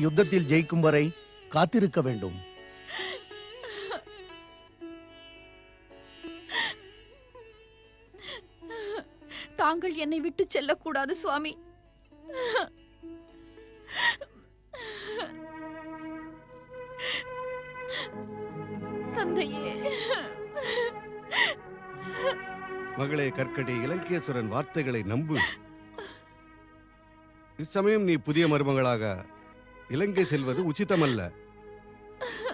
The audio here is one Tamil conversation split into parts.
யுத்தத்தில் ஜெயிக்கும் வரை காத்திருக்க வேண்டும். தாங்கள் என்னை விட்டு செல்லக்கூடாது சுவாமி. தந்தையே. மகளே கற்கடி, இலங்கேஸ்வரன் வார்த்தைகளை நம்பு. இச்சமயம் நீ புதிய மருமகளாக இலங்கை செல்வது உச்சிதமல்ல.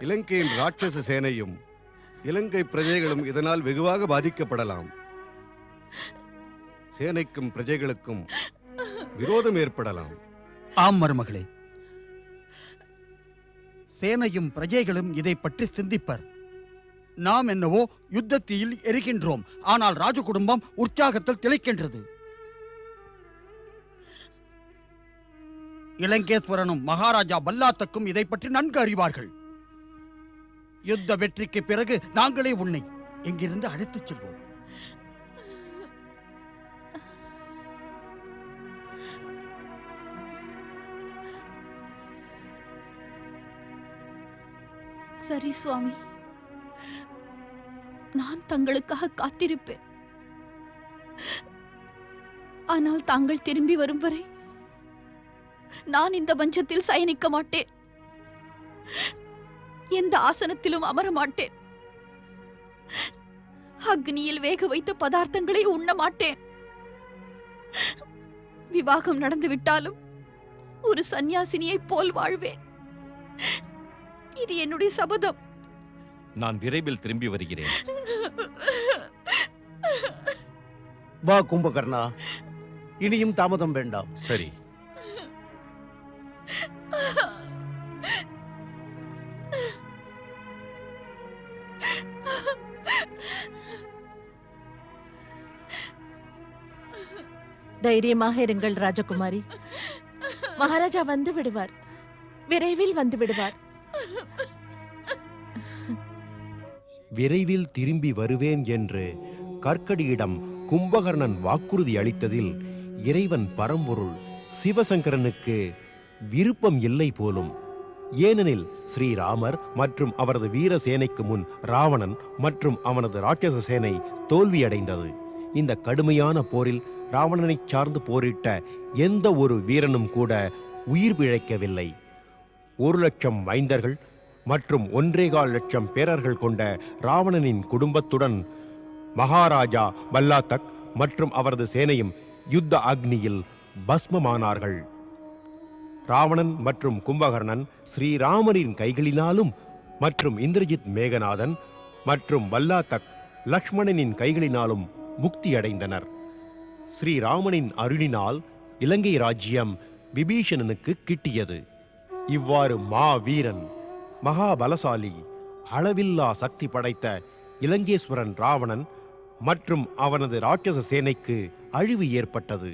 இலங்கையின் ராட்சச சேனையும் இலங்கை பிரஜைகளும் இதனால் வெகுவாக பாதிக்கப்படலாம். சேனைக்கும் பிரஜைகளுக்கும் விரோதம் ஏற்படலாம். ஆம் மருமகளே, சேனையும் பிரஜைகளும் இதை பற்றி சிந்திப்பர். நாம் என்னவோ யுத்தத்தில் எரிகின்றோம், ஆனால் ராஜ குடும்பம் உற்சாகத்தில் திளைக்கின்றது. இலங்கேஸ்வரனும் மகாராஜா பல்லாத்தக்கும் இதை பற்றி நன்கு அறிவார்கள். யுத்த வெற்றிக்கு பிறகு நாங்களே உன்னை இங்கிருந்து அழைத்துச் செல்வோம். சரி சுவாமி, நான் தங்களுக்காக காத்திருப்பேன். ஆனால் தாங்கள் திரும்பி வரும் வரை நான் இந்த மஞ்சத்தில் சயனிக்க மாட்டேன். எந்த ஆசனத்திலும் அமர மாட்டேன். அக்னியில் வேக வைத்த பதார்த்தங்களை உண்ண மாட்டேன். விவாகம் நடந்துவிட்டாலும் ஒரு சந்நியாசினியை போல் வாழ்வேன். இது என்னுடைய சபதம். நான் விரைவில் திரும்பி வருகிறேன். வா கும்பகர்ணா, இனியும் தாமதம் வேண்டாம். சரி. தைரியமாக இருங்கள் ராஜகுமாரி. மகாராஜா வந்து விடுவார், விரைவில் வந்து விடுவார். விரைவில் திரும்பி வருவேன் என்று கற்கடியிடம் கும்பகர்ணன் வாக்குறுதி அளித்ததில் இறைவன் பரம்பொருள் சிவசங்கரனுக்கு விருப்பம் இல்லை போலும். ஏனெனில் ஸ்ரீராமர் மற்றும் அவரது வீர சேனைக்கு முன் ராவணன் மற்றும் அவனது ராட்சச சேனை தோல்வியடைந்தது. இந்த கடுமையான போரில் ராவணனை சார்ந்து போரிட்ட எந்த ஒரு வீரனும் கூட உயிர் பிழைக்கவில்லை. 1,00,000 மைந்தர்கள் மற்றும் 1.25 லட்சம் பேரர்கள் கொண்ட ராவணனின் குடும்பத்துடன் மகாராஜா பல்லாத்தக் மற்றும் அவரது சேனையும் யுத்த அக்னியில் பஸ்மமானார்கள். ராவணன் மற்றும் கும்பகர்ணன் ஸ்ரீராமரின் கைகளினாலும் மற்றும் இந்திரஜித் மேகநாதன் மற்றும் பல்லாத்தக் லக்ஷ்மணனின் கைகளினாலும் முக்தியடைந்தனர். ஸ்ரீராமனின் அருளினால் இலங்கை ராஜ்யம் விபீஷணனுக்கு கிட்டியது. இவ்வாறு மாவீரன், மகாபலசாலி, அளவில்லா சக்தி படைத்த இலங்கேஸ்வரன் ராவணன் மற்றும் அவனது ராட்சச சேனைக்கு அழிவு ஏற்பட்டது.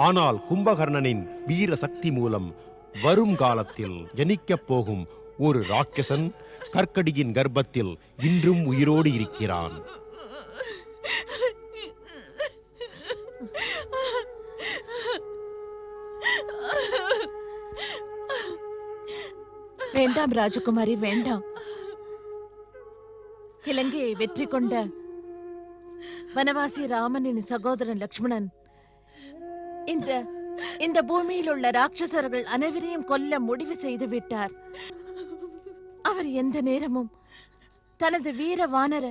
ஆனால் கும்பகர்ணனின் வீர சக்தி மூலம் வரும் காலத்தில் ஜனிக்கப் போகும் ஒரு ராட்சசன் கற்கடியின் கர்ப்பத்தில் இன்றும் உயிரோடு இருக்கிறான். வேண்டாம் ராஜகுமாரி, வேண்டாம். இலங்கையை வெற்றி கொண்ட வனவாசி ராமனின் சகோதரன் லக்ஷ்மணன் இந்த பூமியில் உள்ள ராட்சசர்கள் அனைவரையும் கொல்ல முடிவு செய்து விட்டார். அவர் எந்த நேரமும் தனது வீர வானர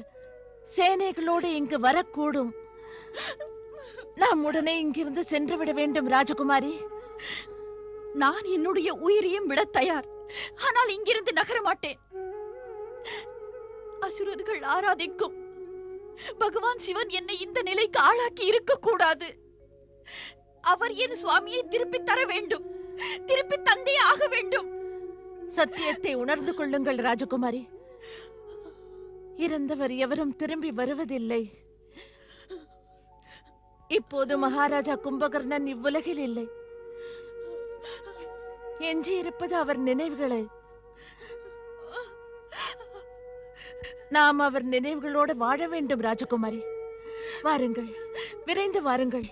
சேனைகளோடு இங்கு வரக்கூடும். நாம் உடனே இங்கிருந்து சென்று விட வேண்டும் ராஜகுமாரி. நான் என்னுடைய உயிரையும் விட தயார். ஆனால் இங்கிருந்து நகர மாட்டேன். அசுரர்கள் ஆராதிக்கும் பகவான் சிவன் என்னை இந்த நிலைக்கு ஆளாக்கி இருக்க கூடாது. அவர் என் சுவாமியை திருப்பி தர வேண்டும். திருப்பி தந்தே ஆக வேண்டும். சத்தியத்தை உணர்ந்து கொள்ளுங்கள் ராஜகுமாரி. இறந்தவர் எவரும் திரும்பி வருவதில்லை. இப்போது மகாராஜா கும்பகர்ணன் இவ்வுலகில் இல்லை. எஞ்சி இருப்பது அவர் நினைவுகளை. நாம் அவர் நினைவுகளோடு வாழ வேண்டும் ராஜகுமாரி. வாருங்கள், விரைந்து வாருங்கள்.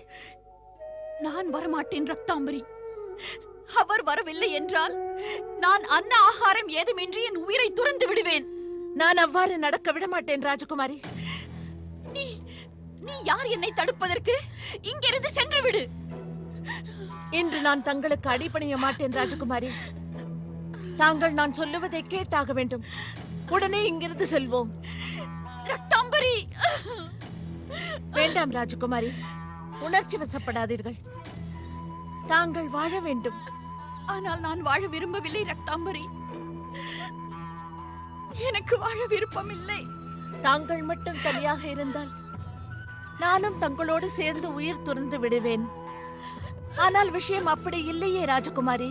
நான் வரமாட்டேன் ரக்தாம்பரி. அவர் வரவில்லை என்றால் நான் அன்ன ஆகாரம் ஏதுமின்றி என் உயிரை துறந்து விடுவேன். நான் அவ்வாறு நடக்க விட மாட்டேன் ராஜகுமாரி. நீ நீ யார் என்னை தடுப்பதற்கு? இங்கிருந்து சென்று விடு. இன்று நான் தங்களுக்கு அடிபணிய மாட்டேன் ராஜகுமாரி. தாங்கள் நான் சொல்லுவதை கேட்டாக வேண்டும். உடனே இங்கிருந்து செல்வோம். ரக்தாம்பரி, வேண்டாம் ராஜகுமாரி, உணர்ச்சி வசப்படாதீர்கள். தாங்கள் வாழ வேண்டும். ஆனால் நான் வாழ விரும்பவில்லை ரக்தாம்பரி. எனக்கு வாழ விருப்பமில்லை. தாங்கள் மட்டும் தனியாக இருந்தால் நானும் தங்களோடு சேர்ந்து உயிர் துறந்து விடுவேன். ஆனால் விஷயம் அப்படி இல்லையே ராஜகுமாரி.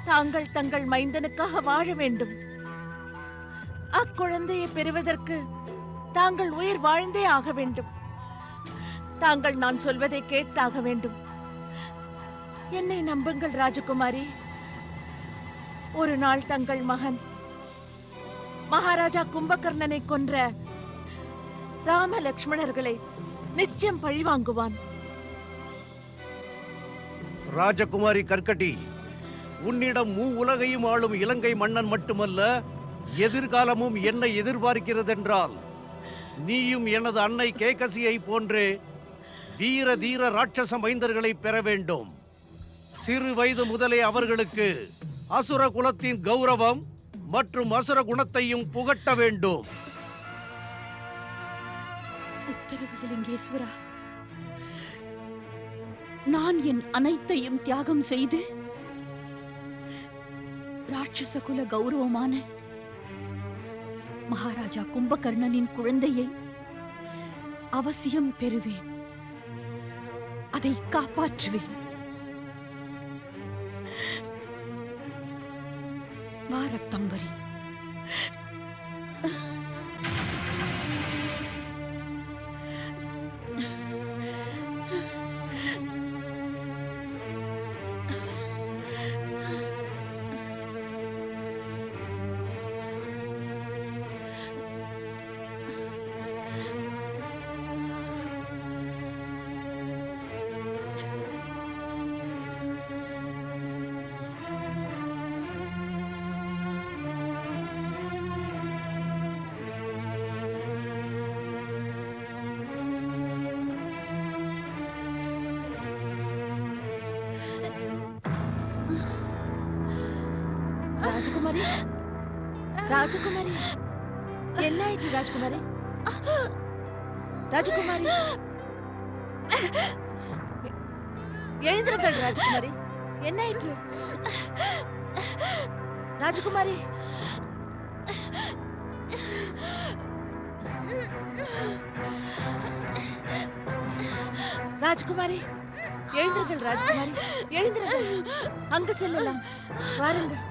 தாங்கள் தங்கள் மைந்தனுக்காக வாழ வேண்டும். அக்குழந்தையை பெறுவதற்கு தாங்கள் உயிர் வாழ்ந்தே ஆக வேண்டும். தாங்கள் நான் சொல்வதை கேட்டாக வேண்டும். என்னை நம்புங்கள் ராஜகுமாரி. ஒரு நாள் தங்கள் மகன் மகாராஜா கும்பகர்ணனை கொன்ற ராம லக்ஷ்மணர்களை நிச்சயம் பழிவாங்குவான். ராஜகுமாரி கற்கட்டி, உன்னிடம் உலகையும் ஆளும் இலங்கை மன்னன் மட்டுமல்ல, எதிர்காலமும் என்னை எதிர்பார்க்கிறதென்றால் நீயும் எனது அன்னை கேகசியை போன்றே வீர தீர ராட்சச மைந்தர்களை பெற வேண்டும். சிறு வயது முதலே அவர்களுக்கு அசுர குலத்தின் கௌரவம் மற்றும் அசுர குணத்தையும் புகட்ட வேண்டும். உத்தரவு இலங்கேஸ்வரா. நான் என் அனைத்தையும் தியாகம் செய்து ராட்சச குல கௌரவமான மகாராஜா கும்பகர்ணனின் குழந்தையை அவசியம் பெறுவேன். அதை காப்பாற்றுவேன். வா ரக்தாம்பரி. ராஜகுமாரி, ராஜகுமாரி, என்ன ஆயிற்று ராஜகுமாரி? ராஜகுமாரி, எழுந்திருங்கள் ராஜகுமாரி. என்ன ஆயிற்று ராஜகுமாரி? ராஜகுமாரி, எழுந்திருங்கள் ராஜகுமாரி, எழுந்திருங்கள். அங்கு செல்லலாம், வாருங்கள்.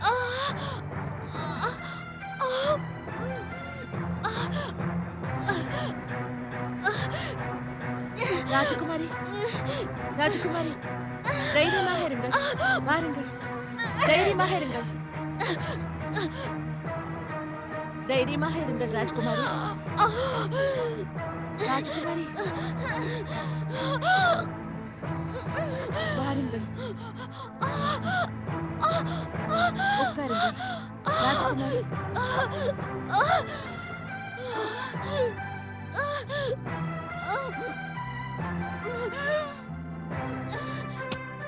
ராஜகுமாரி, ராஜகுமாரி, தைரியமாக இருங்கள், வாருங்கள். தைரியமாக இருங்கள், தைரியமாக இருங்கள் ராஜகுமாரி. ராஜகுமாரி, வாருங்கள், உட்காருங்கள். ராஜகுமாரி,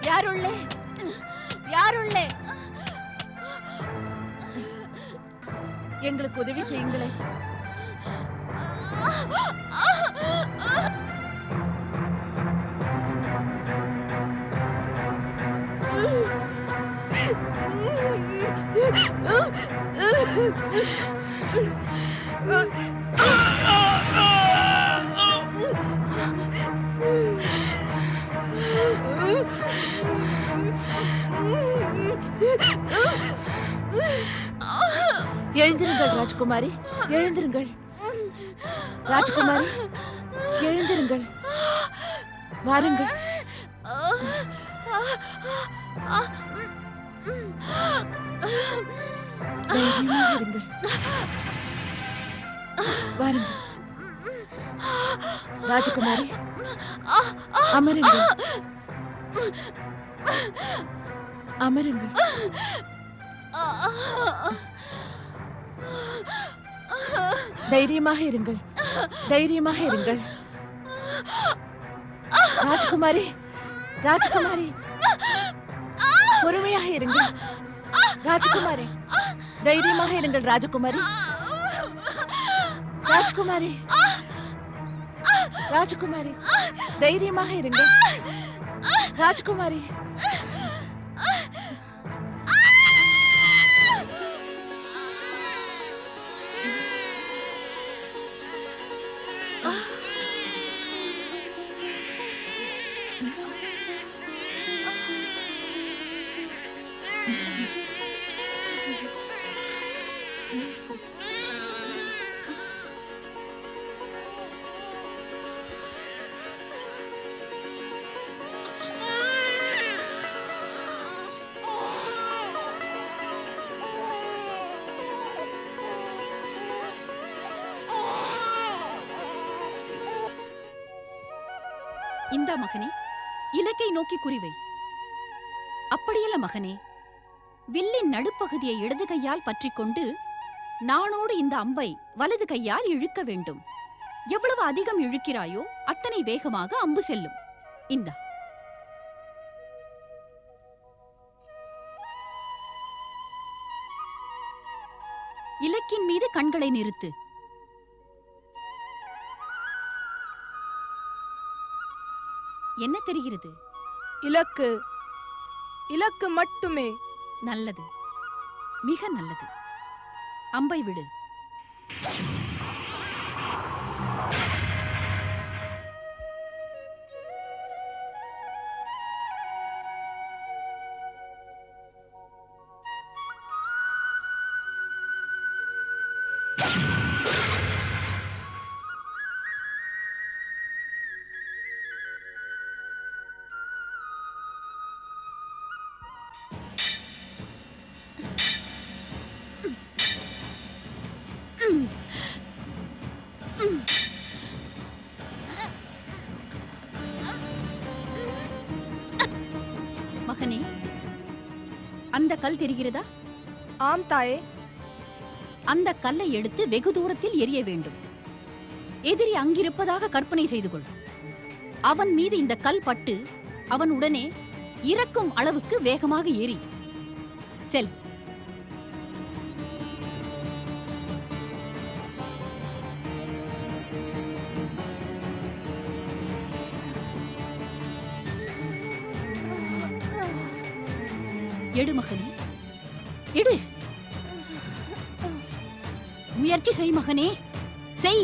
யாருள்ளே? யாருள்ளே? எங்களுக்கு உதவி செய்யுங்களே. எழுந்திருங்கள் ராஜகுமாரி, எழுந்திருங்கள். ராஜகுமாரி, எழுந்திருங்கள், வாருங்கள். தைரியமாக இருங்கள், வாருங்கள். ராஜகுமாரி, அமருங்கள். அமருங்கள். தைரியமாக இருங்கள், தைரியமாக இருங்கள். ராஜகுமாரி, ராஜகுமாரி, பொறுமையாக இருங்கள். ராஜகுமாரி, தைரியமாக இருங்கள். ராஜகுமாரி, ராஜகுமாரி, ராஜகுமாரி, தைரியமாக இருங்கள். ராஜகுமாரி, இந்தா மகனே, இலக்கை நோக்கி குறிவை. அப்படியல்ல மகனே, வில்லின் நடுப்பகுதியை இடது கையால் பற்றிக்கொண்டு நாணோடு இந்த அம்பை வலது கையால் இழுக்க வேண்டும். எவ்வளவு அதிகம் இழுக்கிறாயோ அத்தனை வேகமாக அம்பு செல்லும். இந்தா. இலக்கின் மீது கண்களை நிறுத்து. என்ன தெரிகிறது? இலக்கு, இலக்கு மட்டுமே. நல்லது, மிக நல்லது. அம்பை விடு. மகனே, அந்த கல் தெரிகிறதா? ஆம் தாயே. அந்த கல்லை எடுத்து வெகு தூரத்தில் எரிய வேண்டும். எதிரி அங்கிருப்பதாக கற்பனை செய்து கொள். அவன் மீது இந்த கல் பட்டு அவன் உடனே இறக்கும் அளவுக்கு வேகமாக எரி. செல். எடு மகனே, எடு. முயற்சி செய் மகனே, செய்.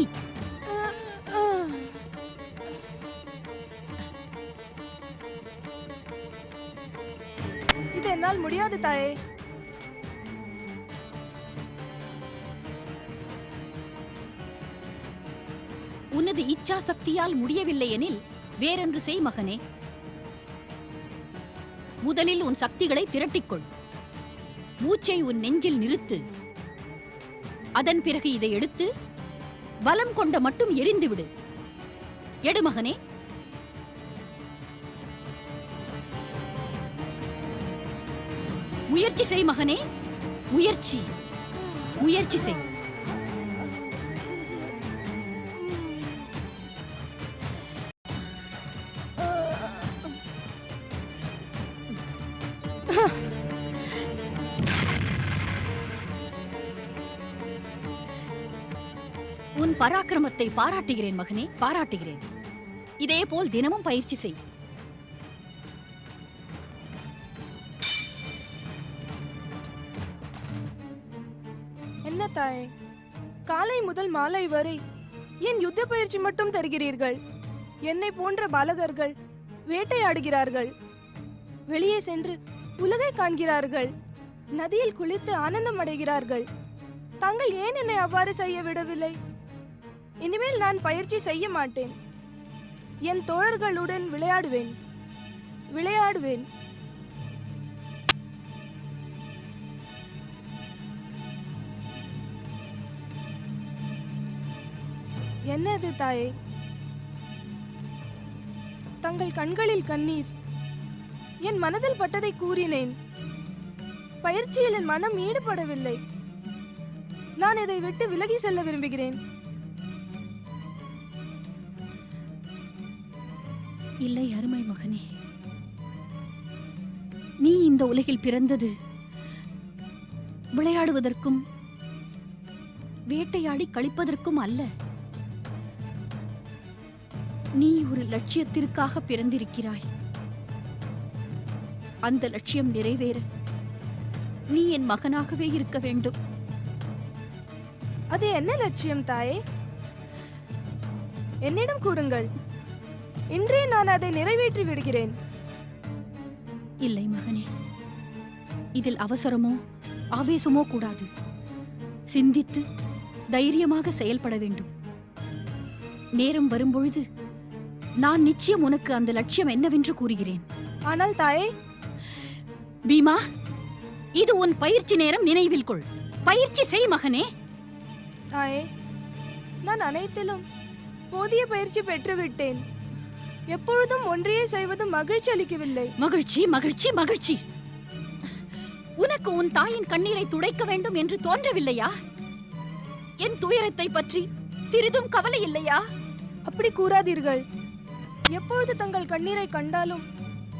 இது என்னால் முடியாது தாயே. உனது இச்சா சக்தியால் முடியவில்லை எனில் வேறொன்று செய் மகனே. முதலில் உன் சக்திகளை திரட்டிக்கொள். மூச்சை உன் நெஞ்சில் நிறுத்து. அதன் பிறகு இதை எடுத்து பலம் கொண்ட மட்டும் எரிந்துவிடு. எடு மகனே. முயற்சி செய் மகனே, முயற்சி, முயற்சி செய். உன் பராக்கிரமத்தை பாராட்டுகிறேன் மகனே, பாராட்டுகிறேன். இதே போல் தினமும் பயிற்சி செய். என்ன தாயே, காலை முதல் மாலை வரை என் யுத்த பயிற்சி மட்டும் தருகிறீர்கள். என்னை போன்ற பாலகர்கள் வேட்டையாடுகிறார்கள், வெளியே சென்று உலகை காண்கிறார்கள், நதியில் குளித்து ஆனந்தம் அடைகிறார்கள். தாங்கள் ஏன் என்னை அவ்வாறு செய்ய விடவில்லை? இனிமேல் நான் பயிற்சி செய்ய மாட்டேன். என் தோழர்களுடன் விளையாடுவேன், விளையாடுவேன். என்னது தாயே? தங்கள் கண்களில் கண்ணீர். என் மனதில் பட்டதை கூறினேன். பயிற்சியில் என் மனம் ஈடுபடவில்லை. நான் இதை விட்டு விலகி செல்ல விரும்புகிறேன். இல்லை அருமை மகனே, நீ இந்த உலகில் பிறந்தது விளையாடுவதற்கும் வேட்டையாடி கழிப்பதற்கும் அல்ல. நீ ஒரு லட்சியத்திற்காக பிறந்திருக்கிறாய். அந்த லட்சியம் நிறைவேற நீ என் மகனாகவே இருக்க வேண்டும். அது என்ன லட்சியம் தாயே? என்னிடம் கூறுங்கள். இன்றே நான் அதை நிறைவேற்றி விடுகிறேன். இல்லை மகனே, இதில் அவசரமோ ஆவேசமோ கூடாது. சிந்தித்து தைரியமாக செயல்பட வேண்டும். நேரம் வரும்பொழுது நான் நிச்சயம் உனக்கு அந்த லட்சியம் என்னவென்று கூறுகிறேன். ஆனால் தாயே, பீமா, இது உன் பயிற்சி நேரம், நினைவில் கொள். பயிற்சி செய் மகனே. தாயே, நான் அனைத்திலும் போதிய பயிற்சி பெற்றுவிட்டேன். எப்பொழுதும் ஒன்றையே செய்வது மகிழ்ச்சி அளிக்கவில்லை. மகிழ்ச்சி மகிழ்ச்சி மகிழ்ச்சி. உனக்கு உன் தாயின் கண்ணீரை துடைக்க வேண்டும் என்று தோன்றவில்லையா? என் துயரத்தை பற்றி சிறிதும் கவலை இல்லையா? அப்படி கூறாதீர்கள். எப்பொழுது தங்கள் கண்ணீரை கண்டாலும்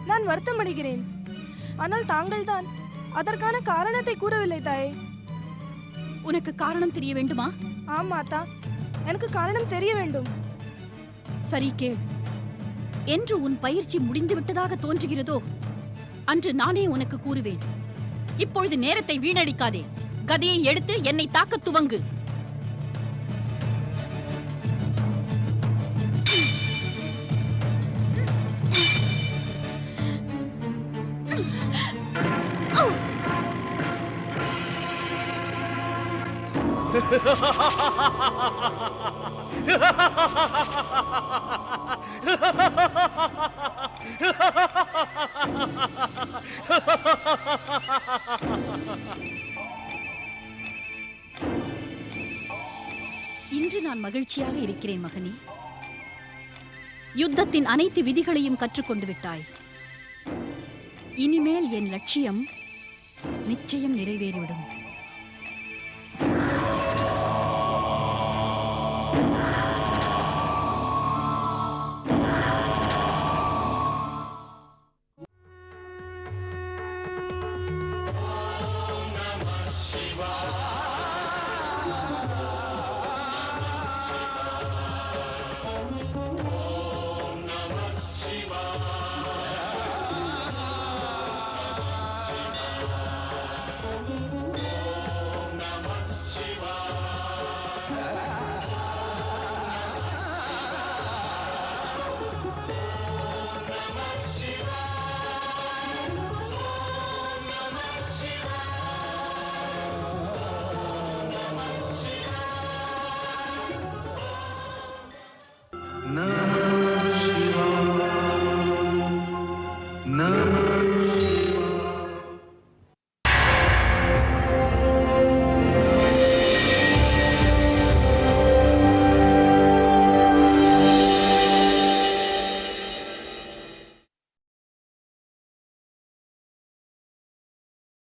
நான் வருத்தமடைகிறேன். ஆனால் தாங்கள் தான் அதற்கான காரணத்தை கூறவில்லை தாயே. உனக்கு காரணம் தெரிய வேண்டுமா? ஆமாத்தா, எனக்கு காரணம் தெரிய வேண்டும். சரி கேள். என்று உன் பயிற்சி முடிந்து விட்டதாக தோன்றுகிறதோ அன்று நானே உனக்கு கூறுவேன். இப்பொழுது நேரத்தை வீணடிக்காதே. கதையை எடுத்து என்னை தாக்க துவங்கு. இன்று நான் மகிழ்ச்சியாக இருக்கிறேன் மகனே. யுத்தத்தின் அனைத்து விதிகளையும் கற்றுக்கொண்டு விட்டாய். இனிமேல் என் லட்சியம் நிச்சயம் நிறைவேறிவிடும்.